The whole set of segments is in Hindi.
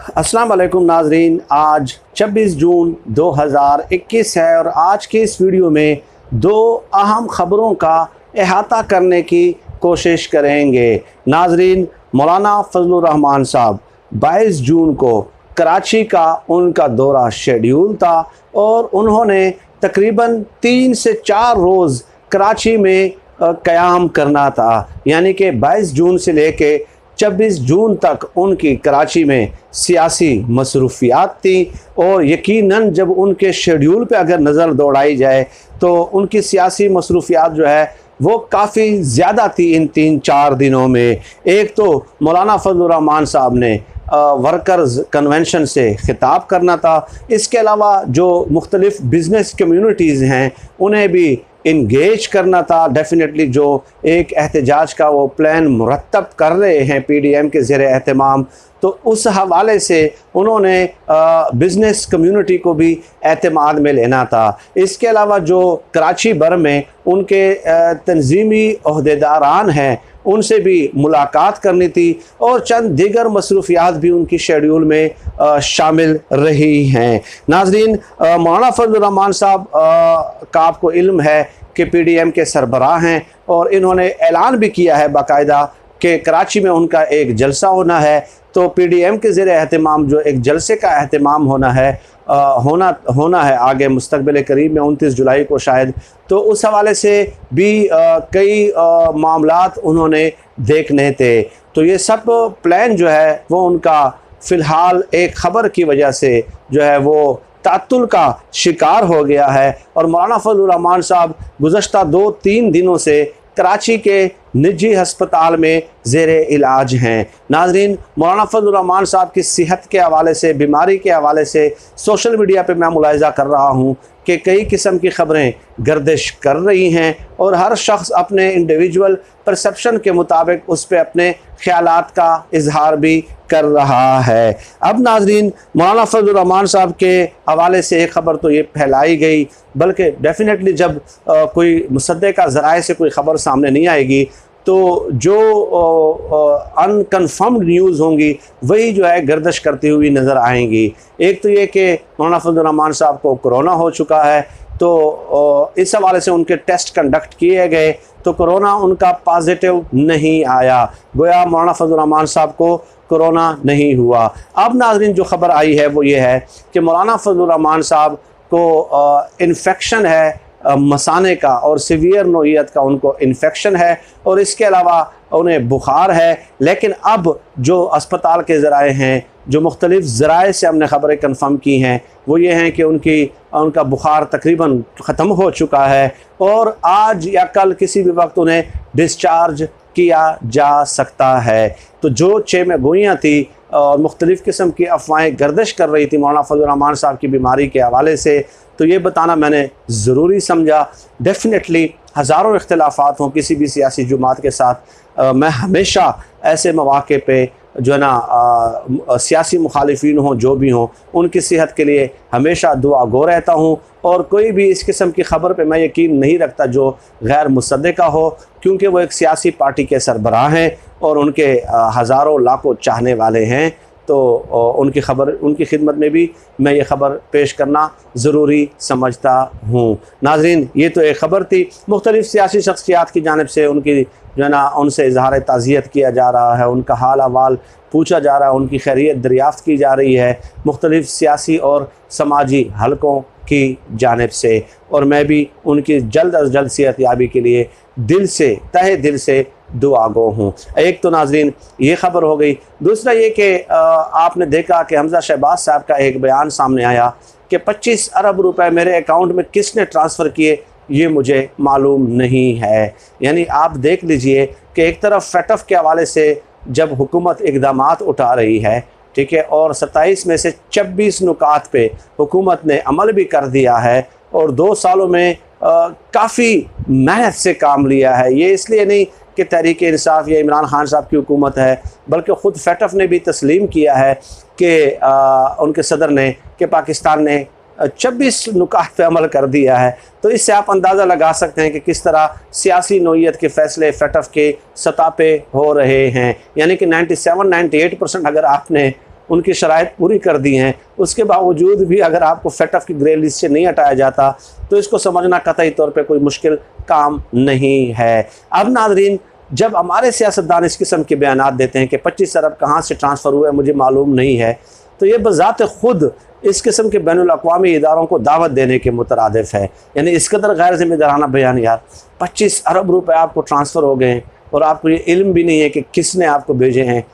अस्सलाम वालेकुम नाजरीन, आज 26 जून 2021 है और आज के इस वीडियो में दो अहम ख़बरों का अहाता करने की कोशिश करेंगे। नाजरीन, मौलाना फजलुर रहमान साहब 22 जून को कराची का उनका दौरा शेड्यूल था और उन्होंने तकरीबन 3 से 4 रोज़ कराची में क़याम करना था, यानी कि 22 जून से लेके 26 जून तक उनकी कराची में सियासी मसरूफियात थी। और यकीनन जब उनके शेड्यूल पे अगर नज़र दौड़ाई जाए तो उनकी सियासी मसरूफियात जो है वो काफ़ी ज़्यादा थी इन 3-4 दिनों में। एक तो मौलाना फजलुर रहमान साहब ने वर्कर्स कन्वेंशन से ख़िताब करना था, इसके अलावा जो मुख्तलिफ़ बिज़नेस कम्यूनिटीज़ हैं उन्हें भी इंगेज करना था। डेफिनेटली जो एक एहतजाज का वो प्लान मुरतब कर रहे हैं PDM के ज़ेरे एहतमाम, तो उस हवाले से उन्होंने बिज़नेस कम्युनिटी को भी एतमाद में लेना था। इसके अलावा जो कराची भर में उनके तंजीमी ओहदेदारान हैं उनसे भी मुलाकात करनी थी और चंद दीगर मसरूफियात भी उनकी शेड्यूल में शामिल रही हैं। नाजरीन, मौलाना फजलुर रहमान साहब का आपको इल्म है कि PDM के सरबराह हैं और इन्होंने ऐलान भी किया है बाकायदा कि कराची में उनका एक जलसा होना है। तो PDM के ज़ेरे एहतमाम जो एक जलसे का एहतमाम होना है आगे मुस्तक़बिल करीब में 29 जुलाई को शायद, तो उस हवाले से भी कई मामलात उन्होंने देखने थे। तो ये सब प्लान जो है वो उनका फ़िलहाल एक ख़बर की वजह से जो है वो तातुल का शिकार हो गया है और मौलाना फजलुर रहमान साहब गुज़श्ता 2-3 दिनों से कराची के निजी हस्पताल में ज़ेरे इलाज हैं। नाजरीन, मौलाना फजलुर रहमान साहब की सेहत के हवाले से, बीमारी के हवाले से सोशल मीडिया पे मैं मुलाहिज़ा कर रहा हूँ कि कई किस्म की ख़बरें गर्दिश कर रही हैं और हर शख्स अपने इंडिविजुअल परसेप्शन के मुताबिक उस पर अपने ख़यालात का इजहार भी कर रहा है। अब नाजरीन, मौलाना फजलुर रहमान साहब के हवाले से एक ख़बर तो ये फैलाई गई, बल्कि डेफिनेटली जब कोई मुसद्दक़ा ज़राए से कोई ख़बर सामने नहीं आएगी तो जो अनकन्फर्म्ड न्यूज़ होंगी वही जो है गर्दिश करती हुई नज़र आएंगी। एक तो ये कि मौलाना फजलुर रहमान साहब को कोरोना हो चुका है, तो इस हवाले से उनके टेस्ट कंडक्ट किए गए तो कोरोना उनका पॉजिटिव नहीं आया, गोया मौलाना फजलुर रहमान साहब को कोरोना नहीं हुआ। अब नाज़रीन, जो ख़बर आई है वो ये है कि मौलाना फजलुर रहमान साहब को इन्फेक्शन है मसाने का और सीवियर नोयत का उनको इन्फेक्शन है और इसके अलावा उन्हें बुखार है। लेकिन अब जो अस्पताल के ज़राए हैं, जो मुख्तलिफ़ ज़राए से हमने ख़बरें कन्फर्म की हैं, वो ये हैं कि उनका बुखार तकरीबन ख़त्म हो चुका है और आज या कल किसी भी वक्त उन्हें डिस्चार्ज किया जा सकता है। तो जो चेम गोइयाँ थी और मुख्तलिफ़ किस्म की अफवाहें गर्दिश कर रही थी मौलाना फजलुर रहमान साहब की बीमारी के हवाले से, तो ये बताना मैंने ज़रूरी समझा। डेफिनेटली हज़ारों इख्तिलाफ़ात हों किसी भी सियासी जमात के साथ, मैं हमेशा ऐसे मौक़े पे जो है ना सियासी मुखालिफिन हों जो भी हों उनकी सेहत के लिए हमेशा दुआ गो रहता हूँ और कोई भी इस किस्म की ख़बर पे मैं यकीन नहीं रखता जो गैर मुसद्दक़ा हो, क्योंकि वो एक सियासी पार्टी के सरबराह हैं और उनके हज़ारों लाखों चाहने वाले हैं। तो उनकी खिदमत में भी मैं ये ख़बर पेश करना ज़रूरी समझता हूँ। नाजरीन, ये तो एक ख़बर थी। मुख्तलिफ़ सियासी शख्सियात की जानिब से उनकी जो है ना उनसे इजहार ताज़ियत किया जा रहा है, उनका हाल अहवाल पूछा जा रहा है, उनकी खैरियत दरियाफ़्त की जा रही है मुख्तलिफ़ सियासी और समाजी हलकों की जानिब से, और मैं भी उनकी जल्द अज जल्द सेहत याबी के लिए दिल से, तहे दिल से दुआ गो हूँ। एक तो नाजरीन ये ख़बर हो गई। दूसरा ये कि आपने देखा कि हमज़ा शहबाज साहब का एक बयान सामने आया कि 25 अरब रुपए मेरे अकाउंट में किसने ट्रांसफ़र किए ये मुझे मालूम नहीं है। यानी आप देख लीजिए कि एक तरफ फैटफ के हवाले से जब हुकूमत इक़दामात उठा रही है, ठीक है, और 27 में से 26 नुकात पे हुकूमत ने अमल भी कर दिया है और 2 सालों में काफ़ी मेहनत से काम लिया है। ये इसलिए नहीं कि तहरीक इंसाफ या इमरान खान साहब की हुकूमत है, बल्कि ख़ुद फैटफ ने भी तस्लीम किया है कि उनके सदर ने कि पाकिस्तान ने 26 नुकात पे अमल कर दिया है। तो इससे आप अंदाज़ा लगा सकते हैं कि किस तरह सियासी नौइयत के फ़ैसले फैटफ के सतह पे हो रहे हैं। यानी कि 97-98% अगर आपने उनकी शराइत पूरी कर दी हैं, उसके बावजूद भी अगर आपको फेटफ की ग्रे लिस्ट से नहीं हटाया जाता तो इसको समझना कतई तौर पे कोई मुश्किल काम नहीं है। अब नाज़रीन, जब हमारे सियासतदान इस किस्म के बयानात देते हैं कि 25 अरब कहाँ से ट्रांसफ़र हुए मुझे मालूम नहीं है, तो ये बज़ात ख़ुद इस किस्म के बैनुल अक़वामी इदारों को दावत देने के मुतरादिफ है। यानी इस कदर गैर ज़िम्मेदाराना बयान, यार 25 अरब रुपए आपको ट्रांसफ़र हो गए और आपको ये इल्म भी नहीं है कि किसने आपको भेजे हैं।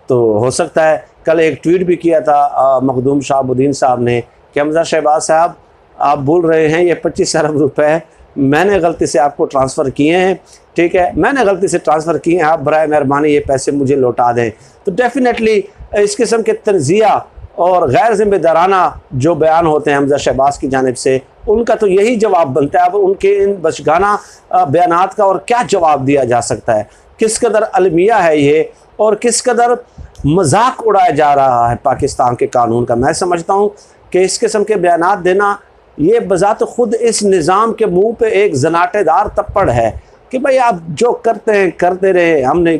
तो हो सकता है, कल एक ट्वीट भी किया था मखदूम शहाबुद्दीन साहब ने कि हमजा शहबाज साहब आप बोल रहे हैं ये 25 अरब रुपए मैंने गलती से आपको ट्रांसफ़र किए हैं, ठीक है, मैंने गलती से ट्रांसफ़र किए हैं, आप बराए मेहरबानी ये पैसे मुझे लौटा दें। तो डेफिनेटली इस किस्म के तंज़िया और गैर ज़िम्मेदाराना जो बयान होते हैं हमजा शहबाज की जानिब से, उनका तो यही जवाब बनता है। अब उनके इन बचगाना बयानात का और क्या जवाब दिया जा सकता है? किस कदर अलमिया है ये और किस कदर मजाक उड़ाया जा रहा है पाकिस्तान के कानून का। मैं समझता हूँ कि इस किस्म के बयानात देना ये बज़ात ख़ुद इस निज़ाम के मुँह पे एक जनाटेदार तप्पड़ है कि भाई आप जो करते हैं करते रहे, हमने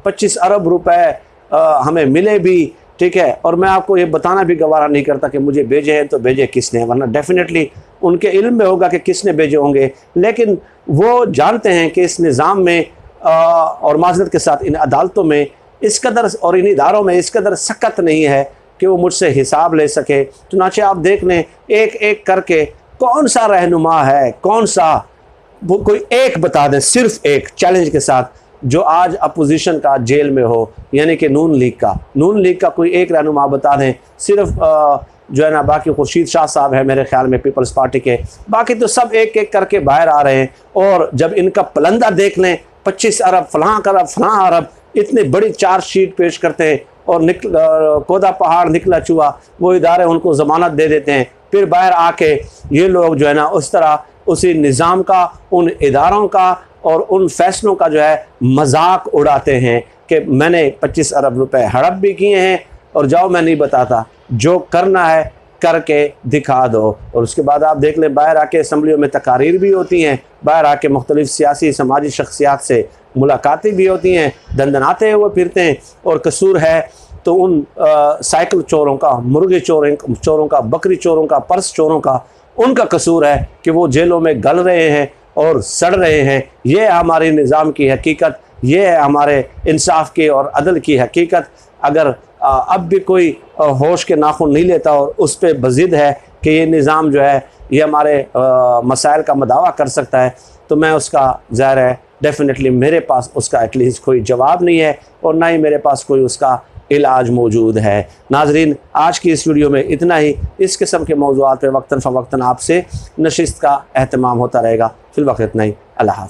25 अरब रुपए हमें मिले भी, ठीक है, और मैं आपको ये बताना भी गवारा नहीं करता कि मुझे भेजे हैं तो भेजे किसने, वरना डेफिनेटली उनके इल्म में होगा कि किसने भेजे होंगे। लेकिन वो जानते हैं कि इस निज़ाम में और माज़रत के साथ इन अदालतों में इस कदर और इन इदारों में इस कदर सख्त नहीं है कि वो मुझसे हिसाब ले सके। चुनांचे आप देख लें एक एक करके कौन सा रहनुमा है, कौन सा, वो कोई एक बता दें, सिर्फ एक चैलेंज के साथ, जो आज अपोजिशन का जेल में हो, यानी कि नून लीग का कोई एक रहनुमा बता दें। सिर्फ जो है ना, बाकी खुर्शीद शाह साहब है मेरे ख्याल में पीपल्स पार्टी के, बाकी तो सब एक एक करके बाहर आ रहे हैं। और जब इनका पलंदा देख लें, 25 अरब फलां अरब, इतनी बड़ी चार्जशीट पेश करते हैं और कोदा पहाड़ निकला चूहा, वो इदारे उनको ज़मानत दे देते हैं। फिर बाहर आके ये लोग जो है ना उस तरह उसी निज़ाम का, उन इदारों का और उन फैसलों का जो है मजाक उड़ाते हैं कि मैंने 25 अरब रुपए हड़प भी किए हैं और जाओ मैं नहीं बताता, जो करना है करके दिखा दो। और उसके बाद आप देख लें बाहर आके असम्बलियों में तकारीर भी होती हैं, बाहर आके मुख्तलिफ सियासी समाजी शख्सियात से मुलाकातें भी होती हैं, दंदनाते हुए फिरते हैं। और कसूर है तो उन साइकिल चोरों का, मुर्गे चोरों का, बकरी चोरों का, पर्स चोरों का, उनका कसूर है कि वो जेलों में गल रहे हैं और सड़ रहे हैं। ये है हमारे निज़ाम की हकीकत, ये है हमारे इंसाफ की और अदल की हकीकत। अगर अब भी कोई होश के नाखून नहीं लेता और उस पर बज़िद है कि ये निज़ाम जो है ये हमारे मसाइल का मदावा कर सकता है, तो मैं उसका ज़ाहिर है डेफिनेटली मेरे पास उसका एटलीस्ट कोई जवाब नहीं है और ना ही मेरे पास कोई उसका इलाज मौजूद है। नाजरीन, आज की इस वीडियो में इतना ही। इस किस्म के मौज़ूआत पे वक्तन फ़वक्तन आपसे नशिस्त का एहतमाम होता रहेगा। फिल वक्त इतना ही। अल्लाह हाफ़िज़।